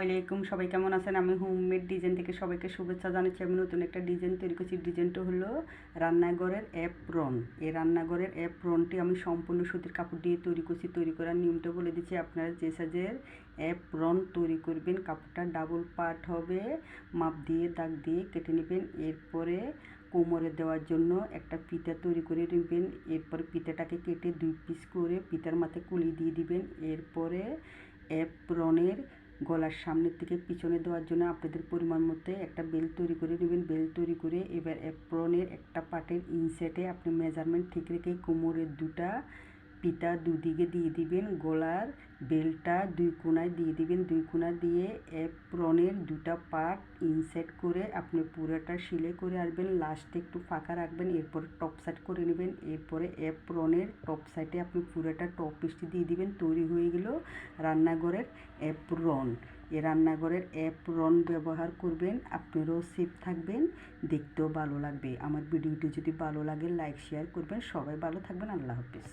আলাইকুম, সবাই কেমন আছেন? আমি হোমমেড ডিজাইন থেকে সবাইকে শুভেচ্ছা জানাচ্ছি। আমি নতুন একটা ডিজাইন তৈরি করছি। ডিজাইনটা হলো রান্নাঘরের অ্যাপ্রন। এই রান্নাঘরের অ্যাপ্রনটি আমি সম্পূর্ণ সুতির কাপড় দিয়ে তৈরি করছি। তৈরি করার নিয়মটা বলে দিচ্ছি। আপনারা যে সাইজের অ্যাপ্রন তৈরি করবেন, কাপড়টা ডাবল পার্ট হবে, মাপ দিয়ে দাগ দিয়ে কেটে নেবেন। এরপরে কোমরে দেওয়ার জন্য একটা ফিতা তৈরি করে নেবেন। এরপরে ফিতাটাকে কেটে 2 পিস করে ফিতার মাথায় কুলি দিয়ে দিবেন। এরপরে অ্যাপ্রনের গলার সামনের থেকে পিছনে দেওয়ার জন্য আপনাদের পরিমাণ মতো একটা বেল্ট তৈরি করে নেবেন। বেল্ট তৈরি করে এবার অ্যাপ্রনের একটা পার্টের ইনসাইডে আপনি মেজারমেন্ট ঠিক রেখে কোমরের দুটা পিতা দুদিকে দিয়ে দিবেন। গলার বেল্টটা 2 কোণায় দিয়ে দিবেন। 2 কোণা দিয়ে অ্যাপ্রনের দুটা পার্ট ইনসাইড করে আপনি পুরোটা সেলাই করে আসবেন। লাস্টে একটু ফাঁকা রাখবেন। এরপরে টপ সাইড করে নেবেন। এরপরে অ্যাপ্রনের টপ সাইডে আপনি পুরোটা টপ পিসটি দিয়ে দিবেন। তৈরি হয়ে গেল রান্নাঘরের অ্যাপ্রন। এই রান্নাঘরের অ্যাপ্রন ব্যবহার করবেন, আপনারাও সেফ থাকবেন, দেখতেও ভালো লাগবে। আমার ভিডিওটি যদি ভালো লাগে লাইক শেয়ার করবেন। সবাই ভালো থাকবেন। আল্লাহ হাফেজ।